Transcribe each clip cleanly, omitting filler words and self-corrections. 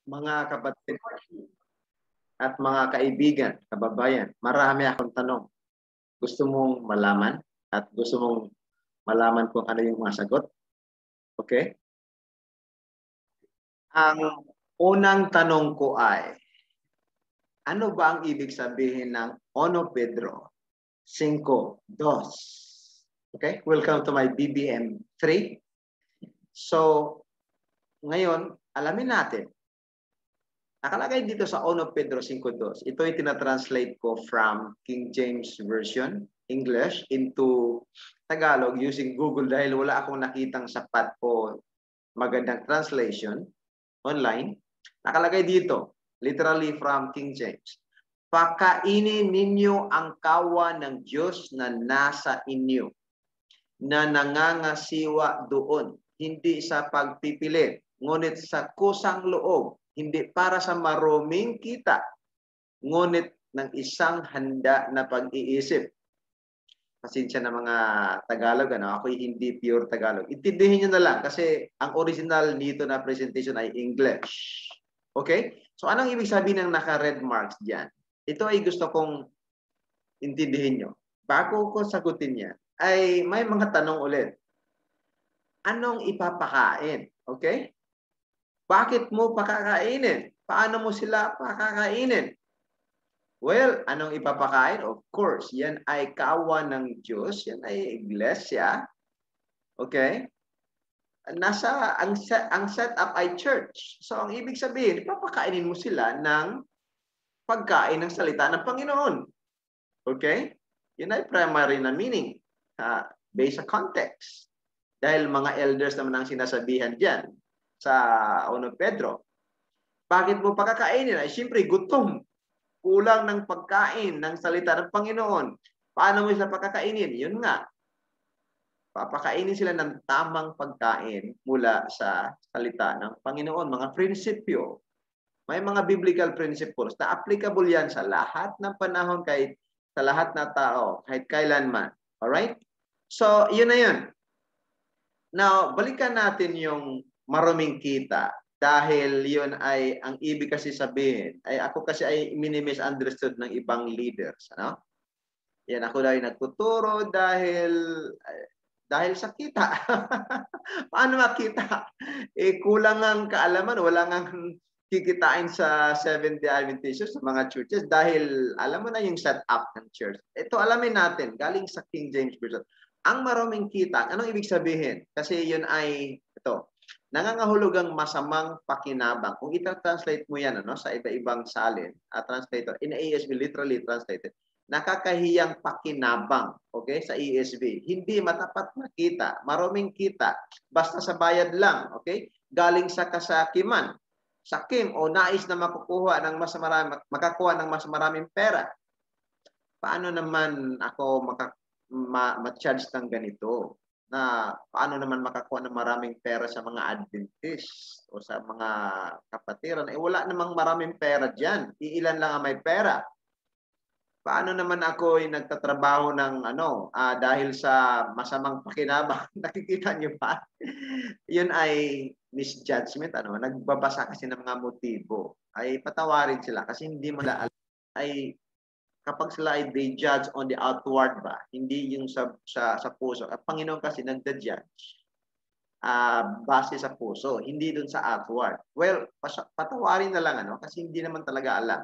Mga kapatid at mga kaibigan, kababayan, marami akong tanong. Gusto mong malaman at gusto mong malaman kung ano yung mga sagot? Okay? Ang unang tanong ko ay, ano ba ang ibig sabihin ng 1 Pedro 5:2? Okay? Welcome to my BBM 3. So, ngayon, alamin natin. Nakalagay dito sa 1 Pedro 5:2. Ito ay tinatranslate ko from King James Version, English, into Tagalog using Google dahil wala akong nakitang sapat o magandang translation online. Nakalagay dito, literally from King James. Pakainin ninyo ang kawan ng Diyos na nasa inyo, na nangangasiwa doon, hindi sa pagpipilit, ngunit sa kusang loob, hindi para sa maruming kita, ngunit ng isang handa na pag-iisip. Pasensya na mga Tagalog, ako'y hindi pure Tagalog. Intindihin nyo na lang kasi ang original nito na presentation ay English. Okay? So anong ibig sabihin ng naka-red marks dyan? Ito ay gusto kong intindihin nyo. Bago ko sagutin niya, ay may mga tanong ulit. Anong ipapakain? Okay? Bakit mo pakakainin? Paano mo sila pakakainin? Well, anong ipapakain? Of course, yan ay kawan ng Diyos. Yan ay iglesia. Okay? Ang setup ay church. So, ang ibig sabihin, ipapakainin mo sila ng pagkain ng salita ng Panginoon. Okay? Yun ay primary na meaning. Based sa context. Dahil mga elders naman ang sinasabihan dyan sa 1 Pedro. Bakit mo pakakainin? Ay siyempre gutom. Kulang ng pagkain ng salita ng Panginoon. Paano mo sila pakakainin? Yun nga. Papakainin sila ng tamang pagkain mula sa salita ng Panginoon. Mga prinsipyo. May mga biblical principles na applicable yan sa lahat ng panahon kahit sa lahat na tao, kahit kailanman. Alright? So, yun na yun. Now, balikan natin yung maruming kita. Dahil yun ay, ang ibig kasi sabihin, ay ako kasi ay mini-misunderstood ng ibang leaders. Ano? Yan, ako dahil nagtuturo dahil sa kita. Paano makita? Kulang ang kaalaman, wala nang kikitain sa Seventh-day Adventist sa mga churches dahil alam mo na yung setup ng church. Ito alamin natin, galing sa King James Version. Ang maruming kita, anong ibig sabihin? Kasi yun ay, ito, nangangahulugang masamang pakinabang. Kung ita-translate mo yan sa iba-ibang salin, translator, in ESV, literally translated, nakakahiyang pakinabang, okay, sa ESV. Hindi matapat na kita, maruming kita, basta sa bayad lang, okay? Galing sa kasakiman, sakim o nais na makakuha ng mas maraming pera. Paano naman ako ma-charge ng ganito? Na paano naman makakuha ng maraming pera sa mga Adventist o sa mga kapatiran? Wala namang maraming pera dyan. Iilan lang ang may pera. Paano naman ako ay nagtatrabaho ng dahil sa masamang pakinabang? Nakikita niyo ba? Yun ay misjudgment. Nagbabasa kasi ng mga motibo. Ay patawarin sila kasi hindi mo alam. Ay kapag sila ay they judge on the outward ba, hindi yung sa puso. Ang Panginoon kasi nagda-judge base sa puso, hindi dun sa outward. Well, patawarin na lang kasi hindi naman talaga alam.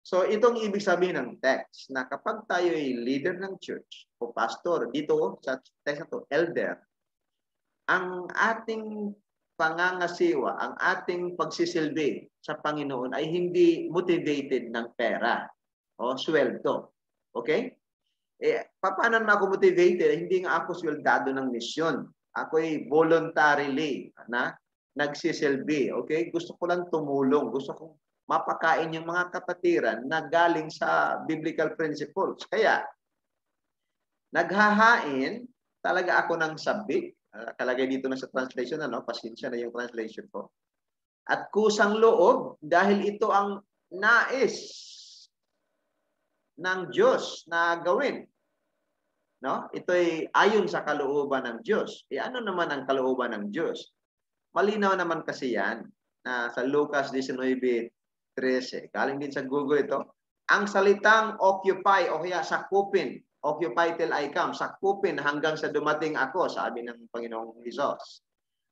So itong ibig sabihin ng text na kapag tayo ay leader ng church o pastor, dito sa text na to, elder, ang ating pangangasiwa, ang ating pagsisilbi sa Panginoon ay hindi motivated ng pera o sweldo. Okay? Paano naman ako motivated? Hindi nga ako sweldado ng misyon. Ako'y voluntarily nagsisilbi. Okay? Gusto ko lang tumulong. Gusto kong mapakain yung mga kapatiran na galing sa biblical principles. Kaya, naghahain talaga ako ng sabik. Kalagay dito na sa translation, pasensya na yung translation ko. At kusang loob dahil ito ang nais ng Diyos na gawin. Ito ay ayon sa kalooban ng Diyos. Ano naman ang kalooban ng Diyos? Malinaw naman kasi yan sa Lucas 19:13. Galing din sa Google ito. Ang salitang occupy o kaya sakupin, occupy till I come, sakupin hanggang sa dumating ako, sabi ng Panginoong Hesus,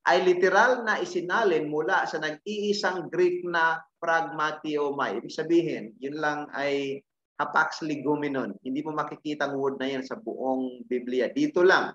ay literal na isinalin mula sa nag-iisang Greek na pragmatiomai. Ibig sabihin, yun lang ay hapax legomenon. Hindi mo makikita ang word na yan sa buong Biblia. Dito lang.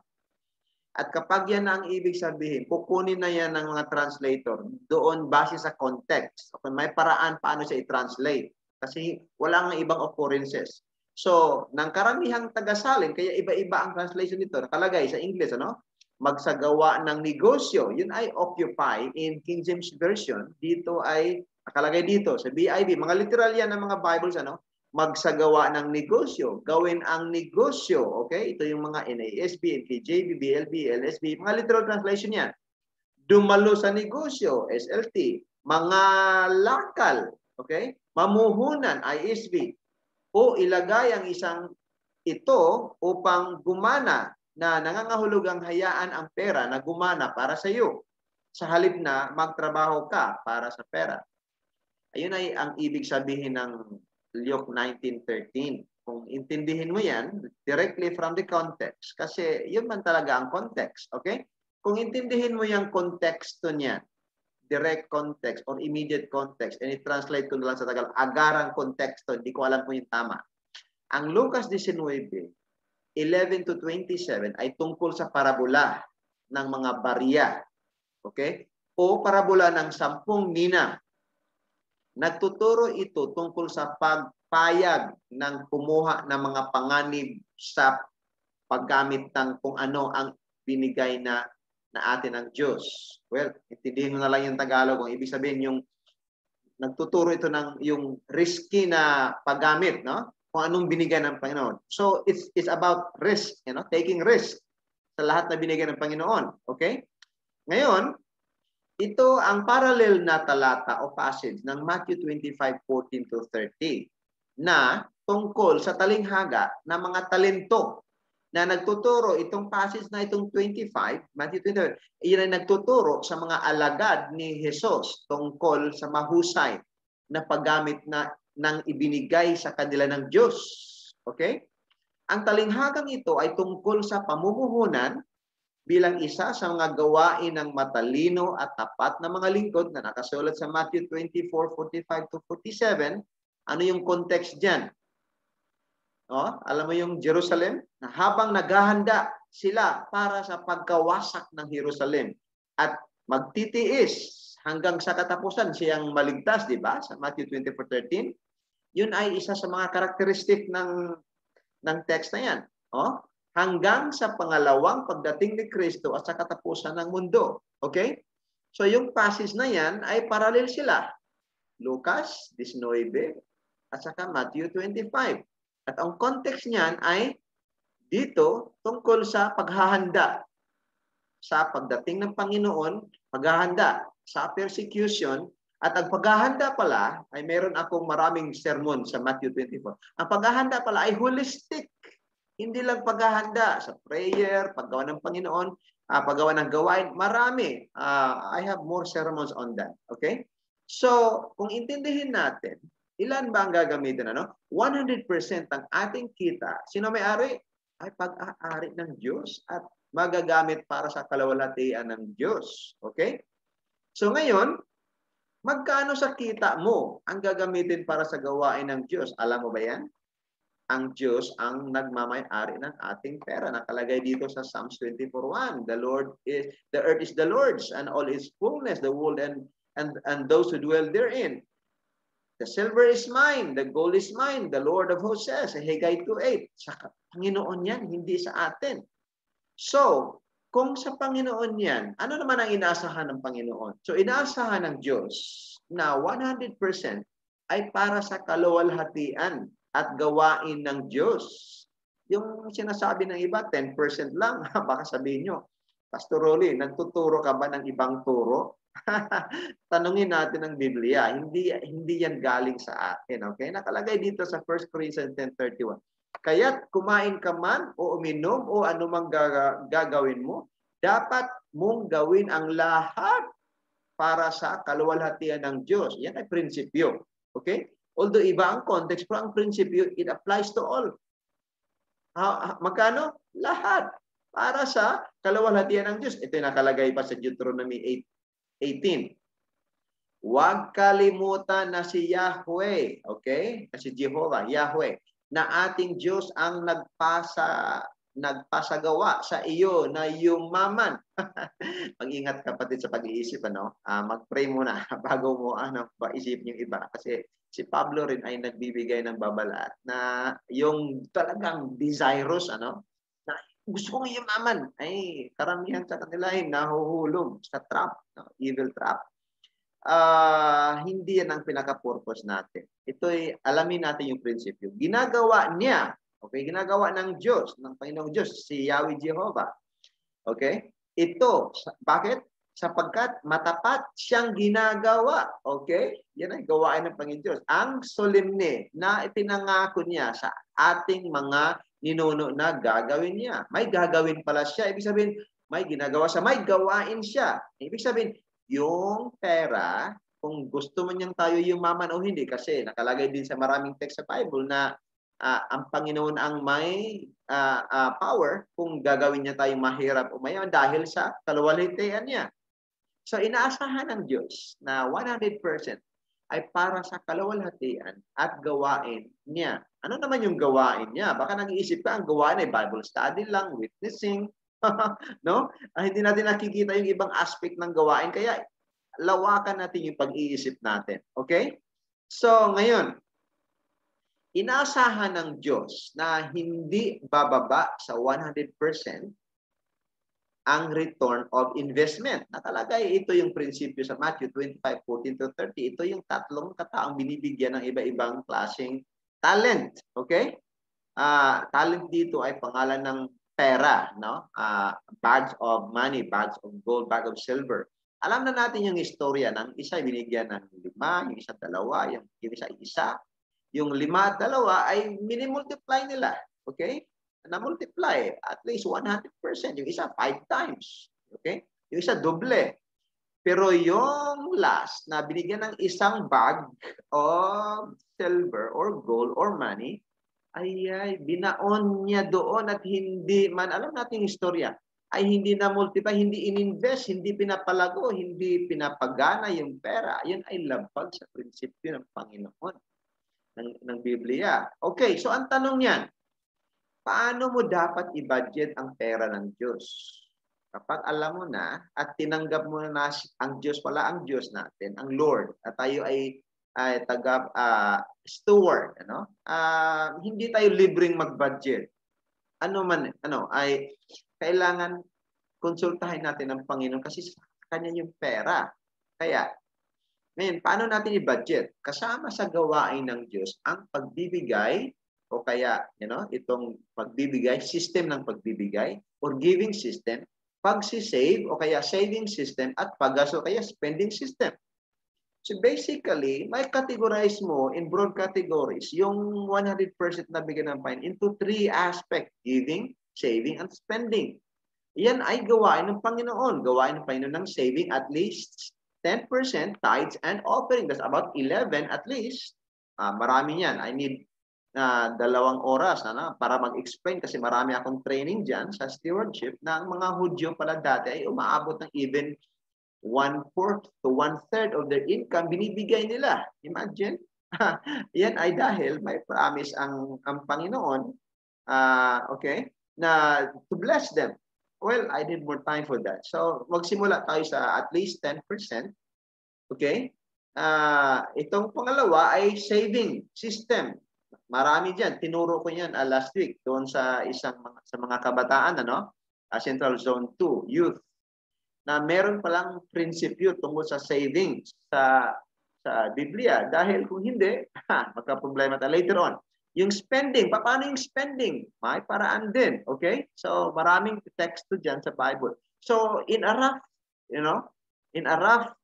At kapag yan ang ibig sabihin, kukunin na yan ng mga translator doon base sa context. Okay, may paraan paano siya i-translate. Kasi wala nga ibang occurrences. So, ng karamihang tagasalin, kaya iba-iba ang translation nito. Nakalagay sa English, ano? Magsagawa ng negosyo. Yun ay occupy in King James Version. Dito ay, nakalagay dito sa BIB. Mga literal yan ng mga Bibles, ano? Magsagawa ng negosyo. Gawin ang negosyo. Okay? Ito yung mga NASB, NKJV, BLB, LSB. Mga literal translation yan. Dumalo sa negosyo, SLT. Mga lakal. Okay? Mamuhunan, ISB, o ilagay ang isang ito upang gumana na nangangahulugang hayaan ang pera na gumana para sa iyo sa halip na magtrabaho ka para sa pera. Ayun ay ang ibig sabihin ng Luke 19:13. Kung intindihin mo yan directly from the context, kasi yun man talaga ang context, okay? Kung intindihin mo yung konteksto niyan, direct context or immediate context, and i-translate ko na lang sa Tagalog, agarang konteksto, hindi ko alam kung yung tama. Ang Lucas 19:11-27 ay tungkol sa parabola ng mga barya. Okay? O parabola ng 10 ninang. Nagtuturo ito tungkol sa pagpayag ng kumuha ng mga panganib sa paggamit ng kung ano ang binigay na atin ng Diyos. Well, intindihin mo na lang yung Tagalog. Kung ibig sabihin yung nagtuturo ito ng yung risky na paggamit, no? Kung anong binigay ng Panginoon. So, it's about risk, taking risk sa lahat na binigay ng Panginoon. Okay? Ngayon, ito ang parallel na talata o passage ng Matthew 25:14-30 na tungkol sa talinghaga ng mga talento na nagtuturo itong passage na itong 25, Matthew 25, iyan ay nagtuturo sa mga alagad ni Jesus tungkol sa mahusay na paggamit ng ibinigay sa kanila ng Diyos. Okay? Ang talinghagang ito ay tungkol sa pamumuhunan bilang isa sa mga gawain ng matalino at tapat na mga lingkod na nakasulat sa Matthew 24:45-47. Ano yung context dyan? Alam mo yung Jerusalem? Na habang naghahanda sila para sa pagkawasak ng Jerusalem at magtitiis hanggang sa katapusan siyang maligtas, di ba? Sa Matthew 24:13. Yun ay isa sa mga karakteristik ng text na yan. Hanggang sa pangalawang pagdating ni Kristo at sa katapusan ng mundo. Okay? So yung passage na yan ay parallel sila. Lucas 19 at saka Matthew 25. At ang context niyan ay dito tungkol sa paghahanda sa pagdating ng Panginoon, paghahanda sa persecution, at ang paghahanda pala ay meron akong maraming sermon sa Matthew 24. Ang paghahanda pala ay holistic. Hindi lang paghahanda sa prayer, paggawa ng Panginoon, paggawa ng gawain, marami. I have more sermons on that. Okay? So, kung intindihin natin, ilan ba ang gagamitin? 100% ang ating kita, sino may-ari? Ay pag-aari ng Diyos at magagamit para sa kalawalhatian ng Diyos. Okay? So ngayon, magkano sa kita mo ang gagamitin para sa gawain ng Diyos? Alam mo ba yan? Ang Diyos ang nagmamay-ari ng ating pera. Nakalagay dito sa Psalms 24:1. The earth is the Lord's and all its fullness, the world and those who dwell therein. The silver is mine, the gold is mine, the Lord of hosts says, Haggai 2:8. Sa Panginoon yan, hindi sa atin. So, kung sa Panginoon yan, ano naman ang inaasahan ng Panginoon? So, inaasahan ng Diyos na 100% ay para sa kaluwalhatian at gawain ng Diyos. Yung sinasabi ng iba, 10% lang. Baka sabihin nyo, Pastor Rolly, nagtuturo ka ba ng ibang turo? Tanungin natin ang Biblia. Hindi yan galing sa akin. Okay? Nakalagay dito sa 1 Corinthians 10:31. Kaya't kumain ka man o uminom o anumang gagawin mo, dapat mong gawin ang lahat para sa kaluwalhatian ng Diyos. Yan ay prinsipyo. Okay? Although iba ang context, pero ang prinsipyo, it applies to all. Magkano? Lahat. Para sa kaluwalhatian ng Diyos. Ito yung nakalagay pa sa Deuteronomy 8:18. Huwag kalimutan na si Yahweh, okay? Na si Jehovah, Yahweh, na ating Diyos ang nagpasagawa sa iyo na yumaman. Mag-ingat kapatid sa pag-iisip, ano? Mag-pray muna bago mo isipin yung iba. Kasi si Pablo rin ay nagbibigay ng babala na yung talagang desirous, ano? Na gusto kong yumaman. Ay, karamihan sa kanila ay nahuhulog sa trap, no? Evil trap. Hindi yan ang pinaka-purpose natin. Ito'y alamin natin yung prinsipyo. Ginagawa niya, okay, ginagawa ng Diyos, ng Panginoong Diyos, si Yahweh Jehovah. Okay? Ito, bakit? Sapagkat matapat siyang ginagawa. Okay? Yan ang gawain ng Panginoong Diyos. Ang solemne na ipinangako niya sa ating mga ninuno na gagawin niya. May gagawin pala siya. Ibig sabihin, may ginagawa siya. May gawain siya. Ibig sabihin, yung pera, kung gusto man niyang tayo yumaman o hindi, kasi nakalagay din sa maraming text sa Bible na ang Panginoon ang may power kung gagawin niya tayong mahirap o mayaman dahil sa kaluwalhatian niya. So inaasahan ng Diyos na 100% ay para sa kaluwalhatian at gawain niya. Ano naman yung gawain niya? Baka nag-iisip ka, ang gawain ay Bible study lang, witnessing, no? Hindi natin nakikita yung ibang aspect ng gawain, kaya lawakan natin yung pag-iisip natin. Okay? So, ngayon, inaasahan ng Diyos na hindi bababa sa 100% ang return of investment. Nakalagay ito yung prinsipyo sa Matthew 25:14-30. Ito yung tatlong kataong binibigyan ng iba-ibang klaseng talent. Okay? Talent dito ay pangalan ng pera, no? Bags of money, bags of gold, bag of silver. Alam na natin yung istorya ng isa binigyan ng 5, yung isa 2, yung isa 1. Yung 5 at 2 ay minimultiply nila. Okay? Na-multiply at least 100%. Yung isa 5 times. Okay? Yung isa doble. Pero yung last na binigyan ng isang bag of silver or gold or money, ay binaon niya doon at hindi man, alam natin yung istorya, ay hindi na multiply, hindi ininvest, hindi pinapalago, hindi pinapagana yung pera. Yan ay labag sa prinsipyo ng Panginoon, ng Biblia. Okay, so ang tanong niyan, paano mo dapat i-budget ang pera ng Diyos? Kapag alam mo na at tinanggap mo na ang Diyos pala ang Diyos natin, ang Lord, at tayo ay steward, ano? Hindi tayo libreng mag-budget. Ay kailangan konsultahin natin ang Panginoon kasi sa kanya yung pera. Kaya ngayon, paano natin i-budget? Kasama sa gawain ng Diyos ang pagbibigay o kaya, itong pagbibigay, system ng pagbibigay or giving system, pagsisave o kaya saving system at paggasto o kaya spending system. So basically, may categorize mo in broad categories yung 100% na bigyan ng Panginoon into 3 aspects: giving, saving, and spending. Yan ay gawain ng Panginoon. Gawain ng Panginoon ng saving at least 10% tithes and offering. That's about 11 at least. Marami yan. I need 2 oras para mag-explain kasi marami akong training dyan sa stewardship na ang mga Hudyo pala dati ay umaabot ng even 1/4 to 1/3 of their income binibigay nila. Imagine. Yan ay dahil may promise ang Panginoon, okay, na to bless them. Well, I need more time for that. So, magsimula tayo sa at least 10%. Okay? Itong pangalawa ay saving system. Marami dyan. Tinuro ko yan last week doon sa mga kabataan, Central Zone 2, youth, na meron palang prinsipyo tungkol sa savings sa Biblia. Dahil kung hindi, magka-problema tayo later on. Yung spending, paano yung spending? May paraan din, okay? So, maraming teksto dyan sa Bible. So, in a rough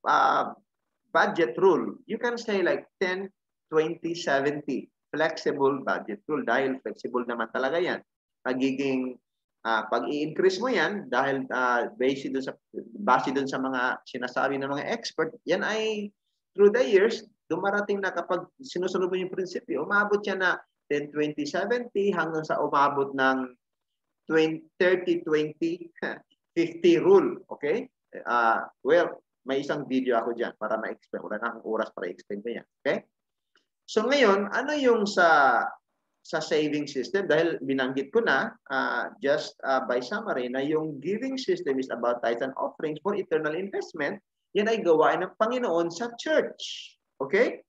budget rule, you can say like 10, 20, 70. Flexible budget rule. Dahil flexible naman talaga yan. Magiging Pag i-increase mo yan, dahil base dun sa mga sinasabi ng mga expert, yan ay through the years, dumarating na kapag sinusunod mo yung prinsipyo, umabot yan na 10, 20, 70 hanggang sa umabot ng 20, 30, 20, 50 rule. Okay? Well, may isang video ako dyan para ma-explain. Wala na akong oras para i-explain ko yan. Okay? So ngayon, ano yung sa saving system? Dahil binanggit ko na, just by summary, na yung giving system is about tithes and offerings for eternal investment. Yan ay gawain ng Panginoon sa church. Okay?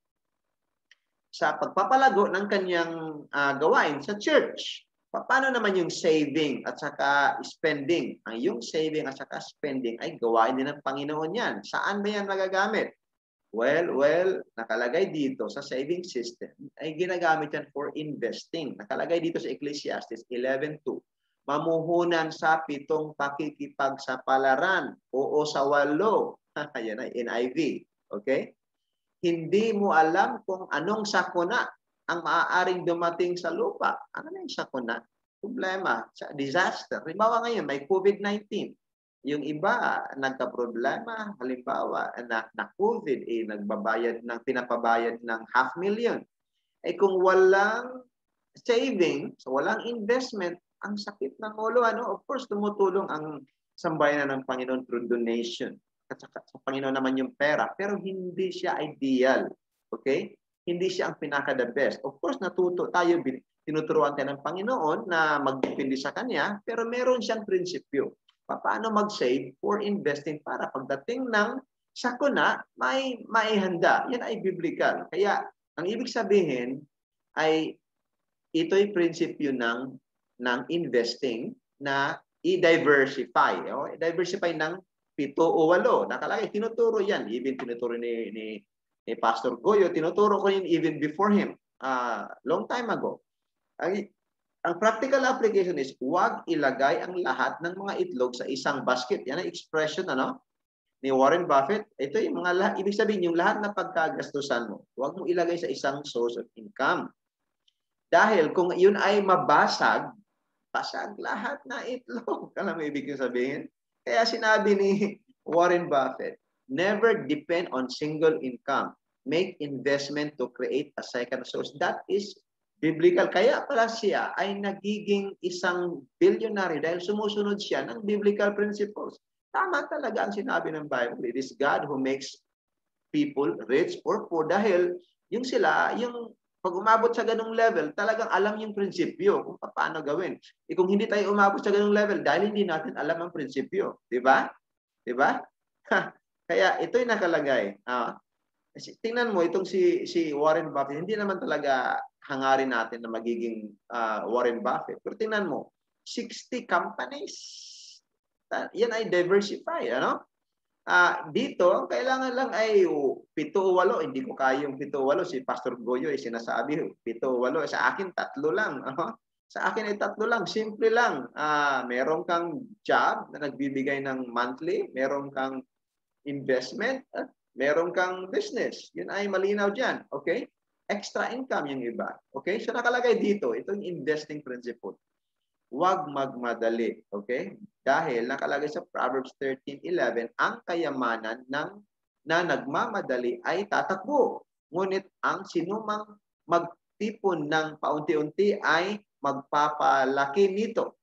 Sa pagpapalago ng kanyang gawain sa church. Paano naman yung saving at saka spending? Ang yung saving at saka spending ay gawain din ng Panginoon yan. Saan ba yan magagamit? Well, nakalagay dito sa saving system ay ginagamit yan for investing. Nakalagay dito sa Ecclesiastes 11:2. Mamuhunan sa 7 pakikipagsapalaran o sa 8. Yan ay NIV. Okay? Hindi mo alam kung anong sakuna ang maaaring dumating sa lupa. Ano na yung sakuna? Problema, disaster. Halimbawa ngayon, may COVID-19. Yung iba, nagka-problema, halimbawa, na COVID, pinapabayad ng 500,000. Kung walang saving, so walang investment, ang sakit ng ulo, of course, tumutulong ang sambayanan ng Panginoon through donation. At sa Panginoon naman yung pera, pero hindi siya ideal. Okay? Hindi siya ang pinaka-the best. Of course, natuto tayo, tinuturuan tayo ng Panginoon na magdepende sa Kanya, pero meron siyang prinsipyo. Paano mag-save for investing para pagdating ng sakuna, may maihanda. Yan ay biblical. Kaya, ang ibig sabihin ay ito'y prinsipyo ng investing na i-diversify. I-diversify ng 7 o 8. Nakalagay, tinuturo yan. Even tinuturo ni Pastor Goyo, tinuturo ko yun even before him, long time ago. Ang practical application is, huwag ilagay ang lahat ng mga itlog sa isang basket. Yan ang expression ni Warren Buffett. Ito yung ibig sabihin, yung lahat na pagkagastusan mo, huwag mo ilagay sa isang source of income. Dahil kung yun ay mabasag, basag lahat na itlog. Alam mo ibig sabihin? Kaya sinabi ni Warren Buffett, never depend on single income. Make investment to create a second source. That is biblical. Kaya pala siya ay nagiging isang billionaire dahil sumusunod siya ng biblical principles. Tama talaga ang sinabi ng Bible. It is God who makes people rich or poor dahil yung pag umabot sa ganung level, talagang alam yung prinsipyo kung paano gawin. Kung hindi tayo umabot sa ganung level dahil hindi natin alam ang prinsipyo. Diba? Diba? Kaya ito'y nakalagay. Tingnan mo, itong si Warren Buffett, hindi naman talaga hangarin natin na magiging Warren Buffett. Pero tingnan mo, 60 companies. Yan ay diversify. Dito, kailangan lang ay 7 o 8. Hindi ko kaya yung 7 o 8. Si Pastor Goyo ay sinasabi, 7 o 8. Sa akin, 3 lang. Sa akin ay 3 lang. Simple lang. Meron kang job na nagbibigay ng monthly. Meron kang investment. Meron kang business. Yun ay malinaw dyan. Okay? Extra income yung iba. Okay? So nakalagay dito, ito yung investing principle. Huwag magmadali. Okay? Dahil nakalagay sa Proverbs 13:11, ang kayamanan na nagmamadali ay tatakbo. Ngunit ang sinumang magtipon ng paunti-unti ay magpapalaki nito.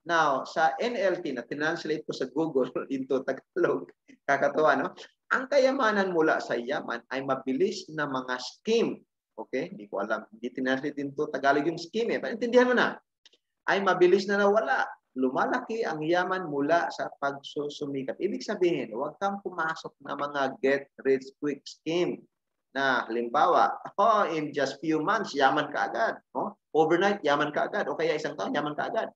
Now, sa NLT na tinranslate ko sa Google into Tagalog, kakatawa, no? Ang kayamanan mula sa yaman ay mabilis na mga scheme. Okay? Hindi ko alam. Hindi tinranslate into Tagalog yung scheme. Paintindihan mo na. Ay mabilis na nawala. Lumalaki ang yaman mula sa pagsusumikat. Ibig sabihin, huwag kang pumasok na mga get-rich-quick scheme na halimbawa, in just few months, yaman ka agad. Overnight, yaman ka agad. O kaya isang taon, yaman ka agad.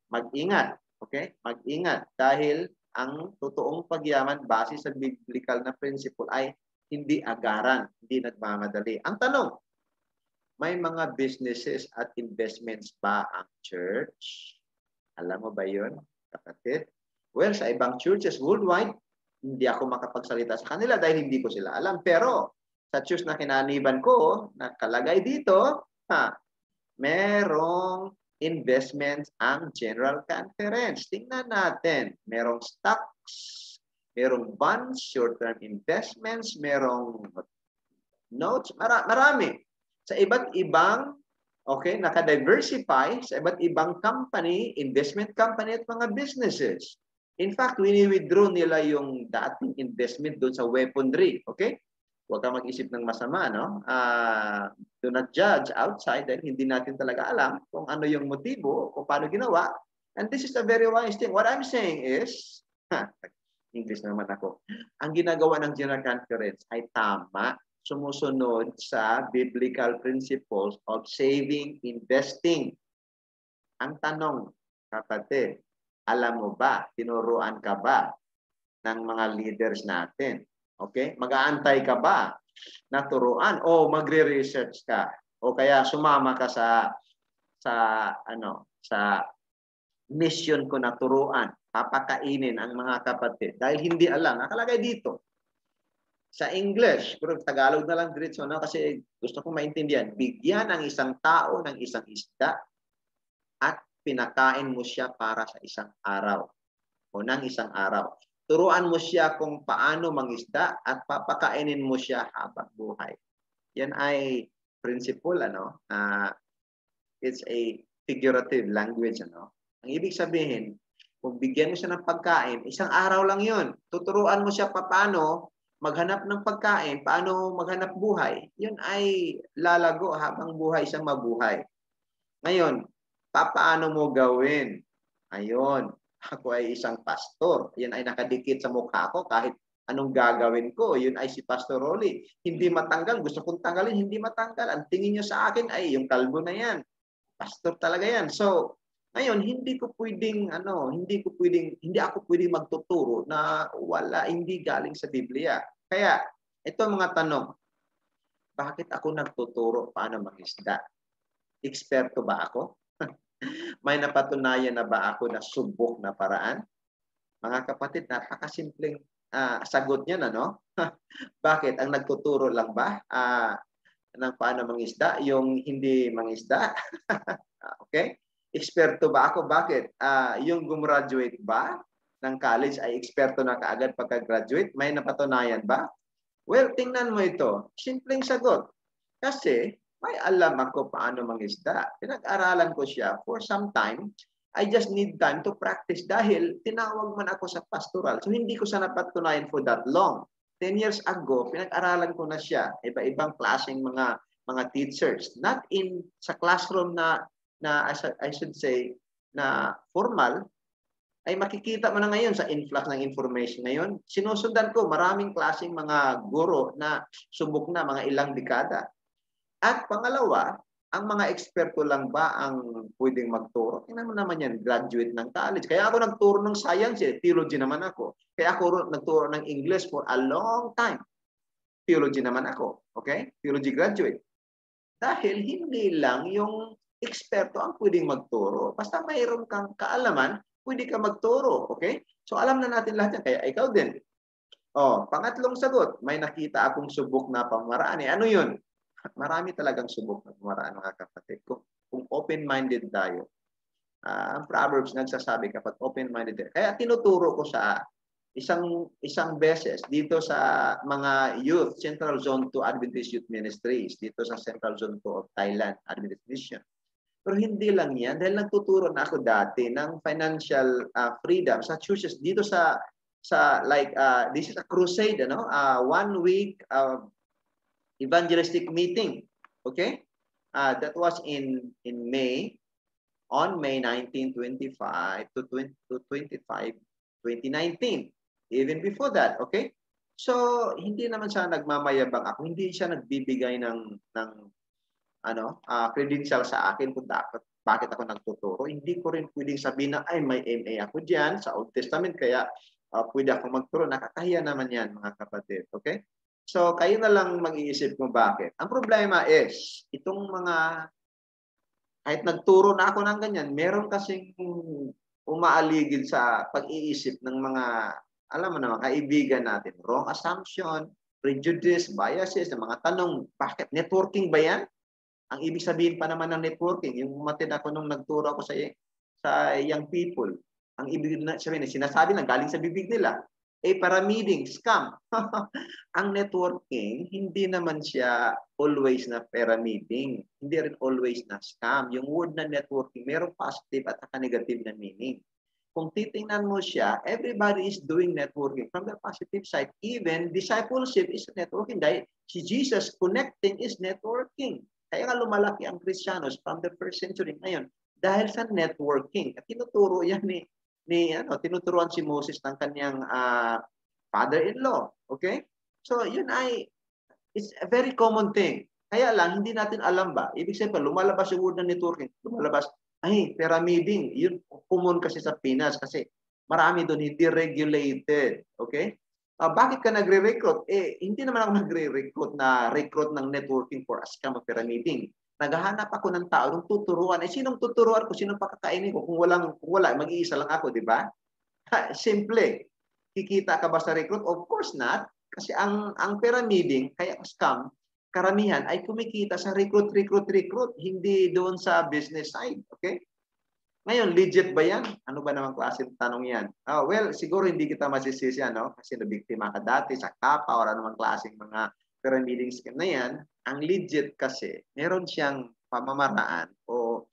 Mag-ingat. Okay? Mag-ingat. Dahil ang totoong pagyaman base sa biblical na principle ay hindi agaran, hindi nagmamadali. Ang tanong, may mga businesses at investments ba ang church? Alam mo ba yun, kapatid? Well, sa ibang churches worldwide, hindi ako makapagsalita sa kanila dahil hindi ko sila alam. Pero sa church na kinaniban ko, nakalagay dito, merong investments ang General Conference. Tingnan natin. Merong stocks, merong bonds, short-term investments, merong notes, marami. Sa iba't ibang, okay, naka-diversify sa iba't ibang company, investment company at mga businesses. In fact, wini-withdraw nila yung dating investment doon sa weaponry, okay? Huwag kang mag-isip ng masama, no? Do not judge outside dahil hindi natin talaga alam kung ano yung motibo o paano ginawa. And this is a very wise thing. What I'm saying is, English naman ako, ang ginagawa ng General Conference ay tama, sumusunod sa biblical principles of saving, investing. Ang tanong, kapatid, alam mo ba, tinuruan ka ba ng mga leaders natin? Okay? Mag-aantay ka ba na turuan o magre-research ka? O kaya sumama ka sa mission ko na turuan, papakainin ang mga kapatid dahil hindi alam. Nakalagay dito sa English, pero Tagalog na lang diretso na kasi gusto kong maintindihan. Bigyan ang isang tao ng isang isda at pinakain mo siya para sa isang araw o ng isang araw. Turuan mo siya kung paano mangisda at papakainin mo siya habang buhay. Yan ay principle, it's a figurative language, Ang ibig sabihin, kung bigyan mo siya ng pagkain, isang araw lang yun. Tuturuan mo siya paano maghanap ng pagkain, paano maghanap buhay. Yun ay lalago habang buhay siyang mabuhay. Ngayon, paano mo gawin? Ayun, ako ay isang pastor. Yan ay nakadikit sa mukha ko kahit anong gagawin ko. Yun ay si Pastor Rolly. Hindi matanggal. Gusto kong tanggalin, hindi matanggal. Ang tingin niyo sa akin ay yung kalbo na yan. Pastor talaga yan. So, ngayon, hindi ako pwedeng magtuturo na hindi galing sa Biblia. Kaya, ito mga tanong. Bakit ako nagtuturo paano mangisda? Eksperto ba ako? May napatunayan na ba ako na subok na paraan? Mga kapatid, napakasimpleng sagot niyan, Bakit? Ang nagtuturo lang ba ng paano mangisda? Yung hindi mangisda? Okay? Eksperto ba ako? Bakit? Yung gumraduate ba ng college ay eksperto na kaagad pagka-graduate? May napatunayan ba? Well, tingnan mo ito. Simpleng sagot. Kasi may alam ako paano mangisda. Pinag-aralan ko siya for some time. I just need time to practice dahil tinawag man ako sa pastoral. So hindi ko siya napatunayan for that long. 10 years ago, pinag-aralan ko na siya. Iba-ibang klaseng mga teachers. Not in sa classroom na I should say na formal, ay makikita mo na ngayon sa influx ng information ngayon. Sinusundan ko maraming klaseng mga guro na subok na mga ilang dekada. At pangalawa, ang mga eksperto lang ba ang pwedeng magturo? Tingnan mo naman yan, graduate ng college. Kaya ako nagturo ng science, theology naman ako. Kaya ako nagturo ng English for a long time. Theology naman ako. Okay? Theology graduate. Dahil hindi lang yung eksperto ang pwedeng magturo. Basta mayroon kang kaalaman, pwede ka magturo. Okay? So alam na natin lahat yan. Kaya ikaw din. Pangatlong sagot, may nakita akong subok na pamaraan. Ano yun? Marami talagang subok na pumaraan, mga kapatid. Kung open-minded tayo. Ang Proverbs nagsasabi kapag open-minded. Kaya tinuturo ko sa isang beses dito sa mga youth, Central Zone 2 Adventist Youth Ministries, dito sa Central Zone 2 of Thailand Adventist Mission. Pero hindi lang yan, dahil nagtuturo na ako dati ng financial freedom sa churches dito sa this is a crusade, 1 week evangelistic meeting. Okay? That was in May, on May 19, 25 to 25, 2019. Even before that, okay? So, hindi naman siya nagmamayabang ako. Hindi siya nagbibigay ng credential sa akin kung bakit ako nagtuturo. Hindi ko rin pwedeng sabihin na, ay, may MA ako dyan sa Old Testament, kaya pwede ako magturo. Nakakahiya naman yan, mga kapatid. Okay? So, kayo na lang mag-iisip kung bakit. Ang problema is, itong kahit nagturo na ako ng ganyan, meron kasing umaaligid sa pag-iisip ng mga, alam mo naman, kaibigan natin. Wrong assumption, prejudice, biases, ng mga tanong, bakit? Networking ba yan? Ang ibig sabihin pa naman ng networking, yung umatid ako nung nagturo ako sa young people, ang ibig sabihin, sinasabi lang galing sa bibig nila, pyramiding, scam. Ang networking, hindi naman siya always na pyramiding. Hindi rin always na scam. Yung word na networking, mayroong positive at saka negative na meaning. Kung titingnan mo siya, everybody is doing networking from the positive side. Even discipleship is networking. Dahil si Jesus connecting is networking. Kaya nga lumalaki ang Kristiyanos from the first century ngayon dahil sa networking. At tinuturo yan tinuturuan si Moses ng kanyang father-in-law. Okay? So, yun it's a very common thing. Kaya lang, hindi natin alam ba? Ibig sabihin, lumalabas yung word ng networking. Lumalabas, pyramiding. Yun, common kasi sa Pinas kasi marami doon hindi regulated. Okay? Bakit ka nagre-recruit? Hindi naman ako nagre-recruit ng networking for a scam of pyramiding. Naghahanap ako ng tao nung tuturuan. Sinong tuturuan ko? Sinong pakakainin ko? Kung wala, mag-iisa lang ako, di ba? Simple. Kikita ka ba sa recruit? Of course not. Kasi ang pyramiding, kaya scam, karamihan ay kumikita sa recruit. Hindi doon sa business side. Okay? Ngayon, legit ba yan? Ano ba namang klase tanong yan? Well, siguro hindi kita masisisi, no? Kasi nabiktima ka dati sa kapa o anumang klaseng mga pyramiding scheme na yan. Ang legit kasi, meron siyang pamamaraan o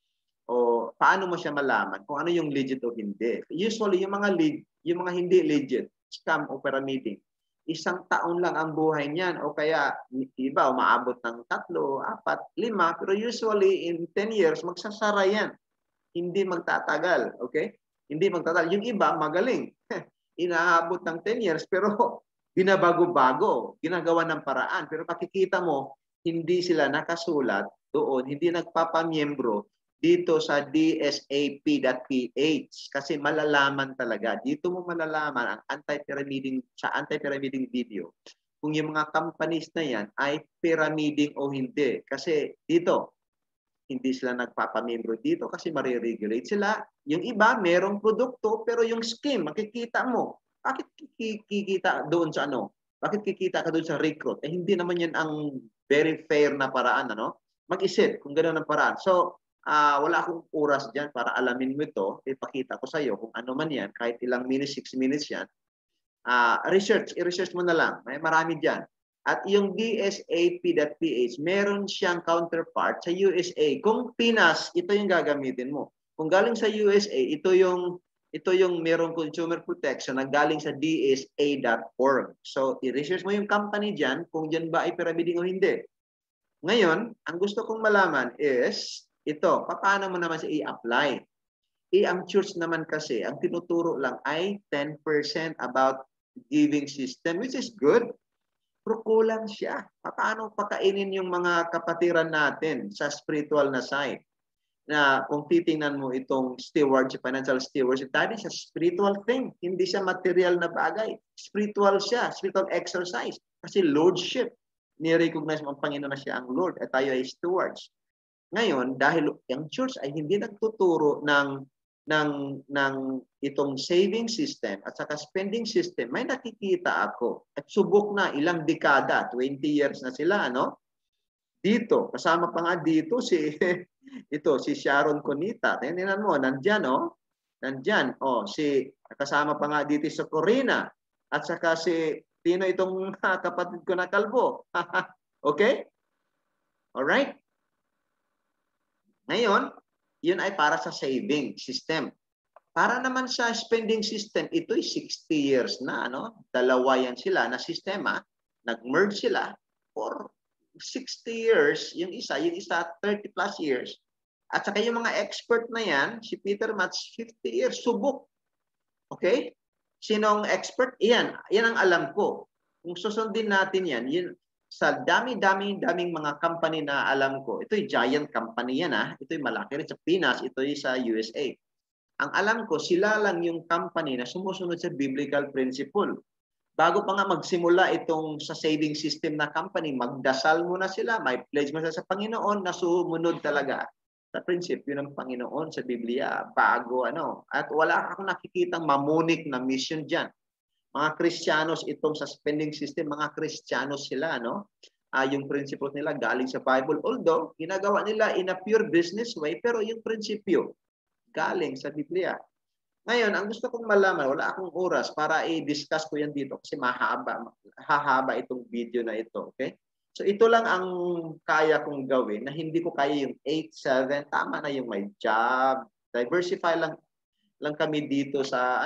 paano mo siya malaman kung ano yung legit o hindi. Usually, yung mga hindi legit, scam o pyramiding, 1 taon lang ang buhay niyan o kaya iba umaabot ng 3, 4, 5, pero usually in 10 years, magsasara yan. Hindi magtatagal, okay? Hindi magtatagal. Yung iba, magaling. Inaabot ng 10 years, pero binabago-bago, ginagawa ng paraan. Pero makikita mo, hindi sila nakasulat doon, hindi nagpapamiyembro dito sa dsap.ph kasi malalaman talaga. Dito mo malalaman ang anti-pyramiding video kung yung mga companies na yan ay pyramiding o hindi. Kasi dito, hindi sila nagpapamembro dito kasi mariregulate sila. Yung iba, merong produkto, pero yung scheme, makikita mo. Bakit kikita doon sa ano? Bakit kikita ka doon sa recruit? Hindi naman yan ang very fair na paraan, ano? Mag-isip kung gano'n ang paraan. So, wala akong oras dyan para alamin mo ito. Ipakita ko sa iyo kung ano man yan. Kahit ilang minutes, 6 minutes yan. I-research mo na lang. May marami dyan. At yung dsap.ph, meron siyang counterpart sa USA. Kung Pinas, ito yung gagamitin mo. Kung galing sa USA, ito yung merong consumer protection na galing sa dsa.org. So, i-research mo yung company dyan kung dyan ba ay pyramiding o hindi. Ngayon, ang gusto kong malaman is ito, paano mo naman siya i-apply? Ang church naman kasi, ang tinuturo lang ay 10% about giving system, which is good. Pero kulang siya. Paano pakainin yung mga kapatiran natin sa spiritual na side? Na kung titingnan mo itong stewardship, financial stewardship, dahil siya spiritual thing. Hindi siya material na bagay. Spiritual siya. Spiritual exercise. Kasi lordship. Ni-recognize mo ang Panginoon na siya ang Lord at tayo ay stewards. Ngayon, dahil ang church ay hindi nagtuturo ng itong saving system at saka spending system, may nakikita ako. At subok na ilang dekada, 20 years na sila, ano? Dito, kasama pa nga dito si Sharon Conita. Tingnan mo, nandiyan, oh. Nandiyan, oh, kasama pa nga dito sa Corina. At saka sino itong kapatid ko na kalbo. Okay? Alright? Ngayon, yun ay para sa saving system. Para naman sa spending system, ito'y 60 years na, ano? Dalawa yan sila na sistema. Nag-merge sila for 60 years. Yung isa 30 plus years. At saka yung mga expert na yan, si Peter Matz, 50 years, subok. Okay? Sinong expert? Yan ang alam ko. Kung susundin natin yan, sa daming mga company na alam ko, ito'y giant company yan, ha? Ito'y malaki rin sa Pinas, ito'y sa USA. Ang alam ko, sila lang yung company na sumusunod sa biblical principle. Bago pa nga magsimula itong sa saving system na company, magdasal muna sila, may pledge mo sa Panginoon na sumunod talaga sa prinsipyo ng Panginoon sa Biblia bago ano. At wala akong nakikitang mamunik na mission dyan. Mga Kristiyanos itong sa spending system, mga Kristiyanos sila, no? yung principles nila galing sa Bible. Although, ginagawa nila in a pure business way, pero yung prinsipyo galing sa Biblia. Ngayon, ang gusto kong malaman, wala akong oras para i-discuss ko yan dito kasi hahaba itong video na ito. Okay? So ito lang ang kaya kong gawin na hindi ko kaya yung 8-7. Tama na yung may job. Diversify lang kami dito sa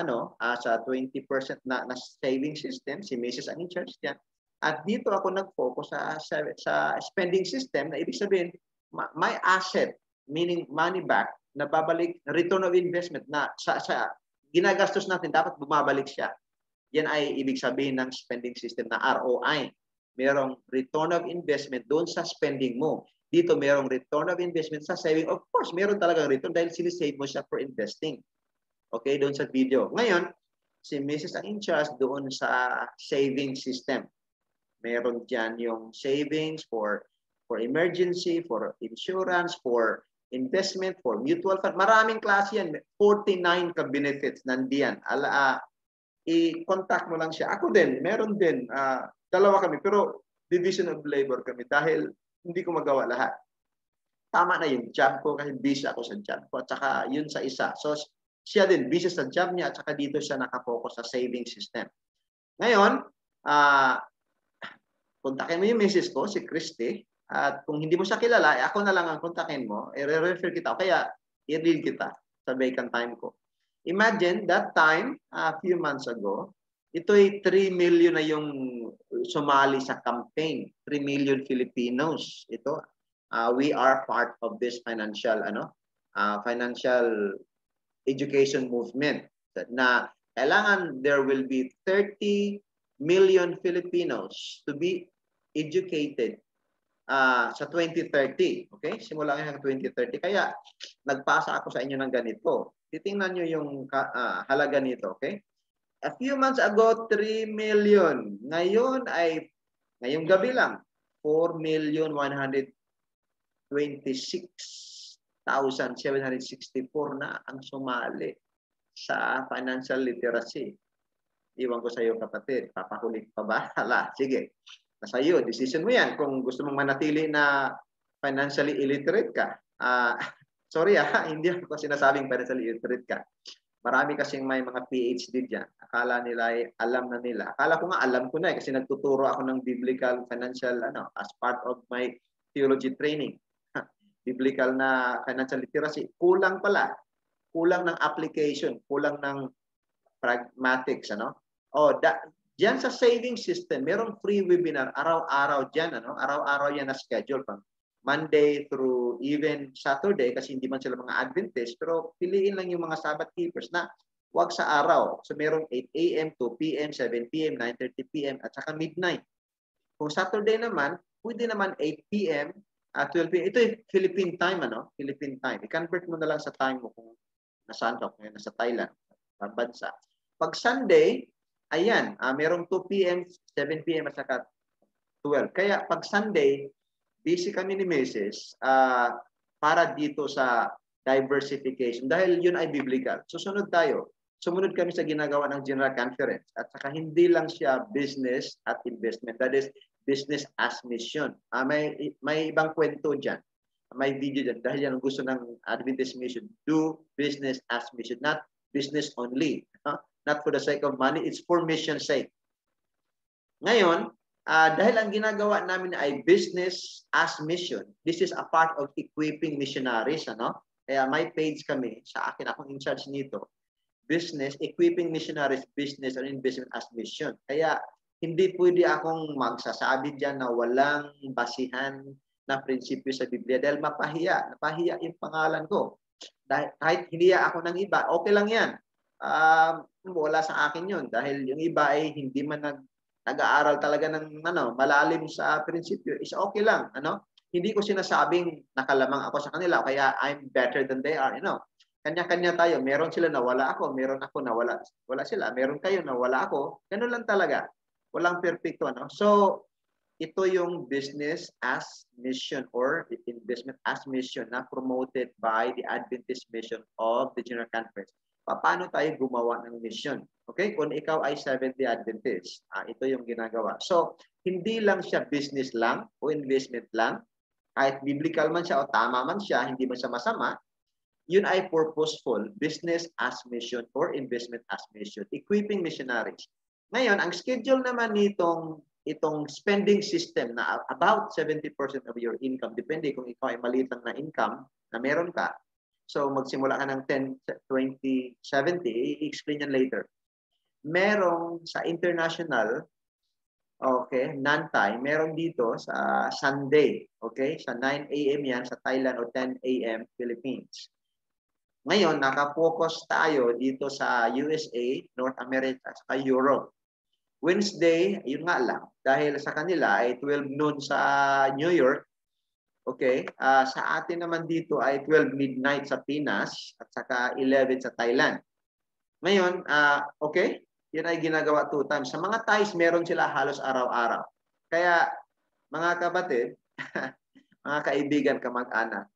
sa 20% na saving system. Si Mrs. ang in charge diyan. At dito ako nag-focus sa spending system na ibig sabihin my asset, meaning money back, na babalik, return of investment na sa ginagastos natin, dapat bumabalik siya. Yan ay ibig sabihin ng spending system na ROI. Merong return of investment doon sa spending mo. Dito merong return of investment sa saving. Of course, meron talagang return dahil sinisave mo siya for investing. Okay, doon sa video. Ngayon, si Mrs. ang in charge doon sa saving system. Meron dyan yung savings for emergency, for insurance, for investment, for mutual fund. Maraming klase yan. 49 ka-benefits nandiyan. I-contact mo lang siya. Ako din, meron din. Dalawa kami, pero division of labor kami dahil hindi ko magawa lahat. Tama na yung job ko kasi busy ako sa job ko at saka yun sa isa. So, siya din, busy sa job niya at saka dito siya nakapokus sa saving system. Ngayon, kontakin mo yung misis ko, si Christy. At kung hindi mo siya kilala, ako na lang ang kontakin mo, i-refer kita. O kaya, i-read kita sa vacant time ko. Imagine, that time, a few months ago, ito ay 3 million na yung sumali sa campaign. 3 million Filipinos. Ito, we are part of this financial education movement. Na kailangan there will be 30 million Filipinos to be educated sa 2030. Okay? Simula ng 2030. Kaya, nagpasa ako sa inyo ng ganito. Titingnan nyo yung halaga nito. Okay? A few months ago, 3 million. Ngayon ay, ngayong gabi lang, 4,126,764 na ang sumali sa financial literacy. Iwan ko sa iyo, kapatid. Papahuli pa ba? Hala, sige. Nasa iyo, decision mo yan. Kung gusto mong manatili na financially illiterate ka. Sorry hindi ako sinasabing financially illiterate ka. Marami kasing may mga PhD dyan. Akala nila ay alam na nila. Akala ko nga alam ko na kasi nagtuturo ako ng biblical financial as part of my theology training. Biblical na financial literacy. Kulang pala. Kulang ng application. Kulang ng pragmatics. Diyan sa saving system, merong free webinar araw-araw diyan, araw-araw yan na schedule from Monday through even Saturday kasi hindi man sila mga Adventist, pero piliin lang yung mga Sabbath keepers na wag sa araw. So merong 8 a.m., 2 p.m., 7 p.m., 9:30 p.m. at saka midnight. Kung Saturday naman, pwede naman 8 p.m., 12 p.m. Ito yung Philippine time, Philippine time. I-convert mo na lang sa time mo kung nasaan ka, kung nasa Thailand, sa bansa. Pag Sunday, ayan, merong 2 p.m., 7 p.m. at saka 12. Kaya pag Sunday, busy kami ni Mrs. Para dito sa diversification dahil yun ay biblical. Susunod tayo. Sumunod kami sa ginagawa ng General Conference at saka hindi lang siya business at investment. That is business as mission. May ibang kwento dyan. May video dyan dahil yan ang gusto ng Adventist mission. Do business as mission, not business only. Not for the sake of money, it's for mission sake. Ngayon, dahil ang ginagawa namin ay business as mission, this is a part of equipping missionaries. Kaya may page kami, sa akin, akong in charge nito. Business, equipping missionaries, business and investment as mission. Kaya hindi pwede akong magsasabi dyan na walang basihan na prinsipyo sa Biblia dahil mapahiya. Napahiya yung pangalan ko. Dahil kahit hindi ako ng iba, okay lang yan. Wala sa akin yun dahil yung iba ay hindi man nag-aaral talaga ng malalim sa prinsipyo, is okay lang. Hindi ko sinasabing nakalamang ako sa kanila kaya I'm better than they are. Kanya-kanya tayo. Meron sila na wala ako, meron ako na wala sila. Meron kayo na wala ako. Ganun lang talaga. Walang perfecto. So, ito yung business as mission or investment as mission na promoted by the Adventist Mission of the General Conference. Paano tayo gumawa ng mission? Okay? Kung ikaw ay Seventh-day Adventist, ito yung ginagawa. So, hindi lang siya business lang o investment lang. Kahit biblical man siya o tama man siya, hindi man siya masama, yun ay purposeful, business as mission or investment as mission, equipping missionaries. Ngayon, ang schedule naman itong spending system na about 70% of your income, depende kung ikaw ay maliit lang na income na meron ka. So, magsimula ka ng 10, 20, 70, i-explain yan later. Merong sa international, okay, non-Thai, meron dito sa Sunday, okay? Sa 9 a.m. yan sa Thailand o 10 a.m. Philippines. Ngayon, nakapokus tayo dito sa USA, North America, sa Europe. Wednesday, yun nga lang, dahil sa kanila ay 12 noon sa New York, okay? Sa atin naman dito ay 12 midnight sa Pinas at saka 11 sa Thailand. Ngayon, okay, yun ay ginagawa 2 times. Sa mga Thais, meron sila halos araw-araw. Kaya, mga kapatid, mga kaibigan, kamag-anak,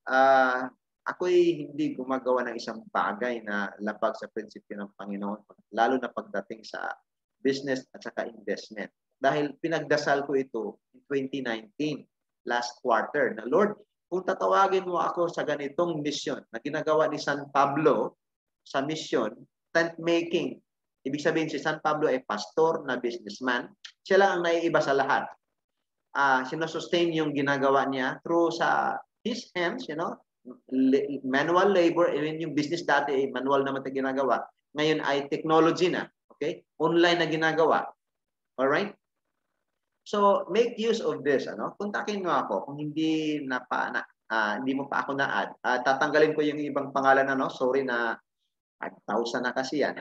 ako'y hindi gumagawa ng isang bagay na labag sa prinsipyo ng Panginoon, lalo na pagdating sa business at saka investment. Dahil pinagdasal ko ito in 2019, last quarter, na Lord, kung tatawagin mo ako sa ganitong mission na ginagawa ni San Pablo sa mission, tent making. Ibig sabihin si San Pablo ay pastor na businessman. Siya lang ang naiiba sa lahat. Sinosustain yung ginagawa niya through sa his hands, manual labor, even yung business dati ay manual naman ito ginagawa. Ngayon ay technology na, okay? Online na ginagawa. All right? So, make use of this, Kontakin mo ako kung hindi hindi mo pa ako na-add. Tatanggalin ko yung ibang pangalan, Sorry na 1,000 na kasi yan.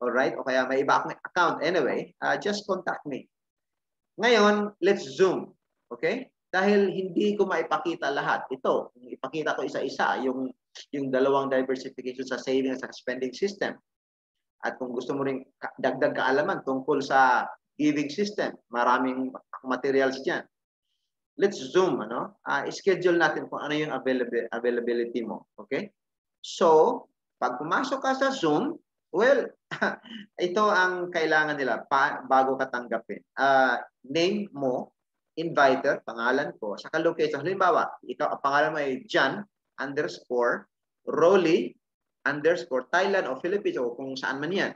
All right? O kaya may iba akong account. Anyway, just contact me. Ngayon, let's zoom. Okay? Dahil hindi ko maipakita lahat. Ito, ipakita ko isa-isa yung dalawang diversification sa savings at spending system. At kung gusto mo rin dagdag kaalaman tungkol sa giving system, maraming materials dyan. Let's zoom, schedule natin kung ano yung availability mo. Okay? So, pag pumasok ka sa Zoom, well, ito ang kailangan nila bago ka tanggapin. Name mo, inviter, pangalan ko, saka location. Halimbawa, ikaw, ang pangalan mo ay John _Rolly Thailand o Philippines o kung saan man yan.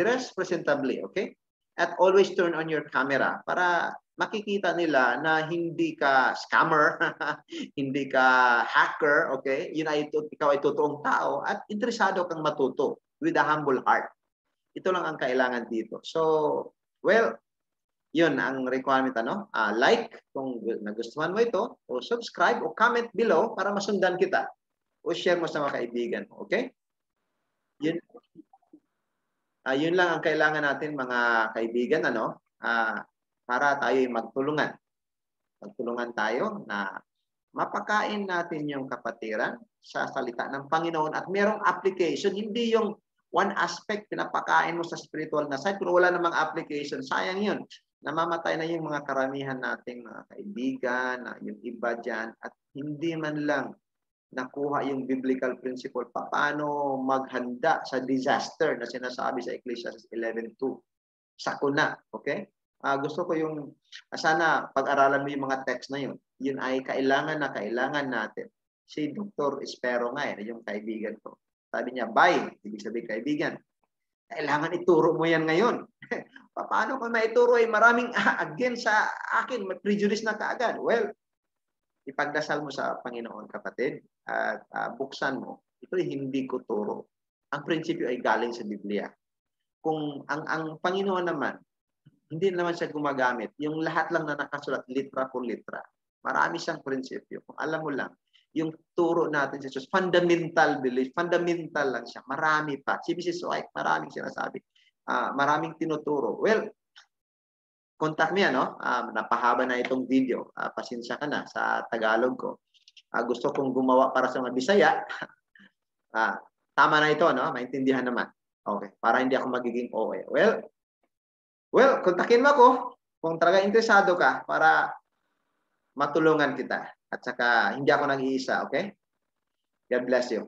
Dress presentably, okay? At always turn on your camera para makikita nila na hindi ka scammer, hindi ka hacker, okay? Ikaw ay totoong tao at interesado kang matuto with a humble heart. Ito lang ang kailangan dito. So, well, yun ang requirement, like kung nagustuhan mo ito, o subscribe o comment below para masundan kita. O share mo sa mga kaibigan mo, okay? Yun lang ang kailangan natin mga kaibigan, para tayo magtulungan. Magtulungan tayo na mapakain natin yung kapatiran sa salita ng Panginoon at merong application, hindi yung one aspect pinapakain mo sa spiritual na side, pero wala namang application, sayang yun. Namamatay na yung mga karamihan nating mga kaibigan, yung iba dyan, at hindi man lang nakuha yung biblical principle paano maghanda sa disaster na sinasabi sa Ecclesiastes 11:2. Sakuna, okay? Gusto ko yung sana pag-aralan mo yung mga text na yun. Yun ay kailangan natin. Si Dr. Espero nga, yung kaibigan ko. Sabi niya, bye. Ibig sabihin kaibigan. Kailangan ituro mo yan ngayon. Paano kung maituro ay maraming against sa akin, may prejudice na kaagad. Well, ipagdasal mo sa Panginoon, kapatid, at buksan mo. Ito ay hindi ko turo. Ang prinsipyo ay galing sa Biblia. Kung ang Panginoon naman, hindi naman siya gumagamit. Yung lahat lang na nakasulat, litra por litra. Marami siyang prinsipyo. Kung alam mo lang, yung turo natin sa Diyos, fundamental belief, fundamental lang siya. Marami pa. Si Mrs. White, maraming sinasabi. Maraming tinuturo. Well, contact me, napahaba na itong video. Pasensya ka na sa Tagalog ko. Gusto kong gumawa para sa mga Bisaya. Tama na ito, maintindihan naman. Okay, para hindi ako magiging OA. Well, kontakin mo ako kung talaga interesado ka para matulungan kita. At saka hindi ako nag-iisa, okay? God bless you.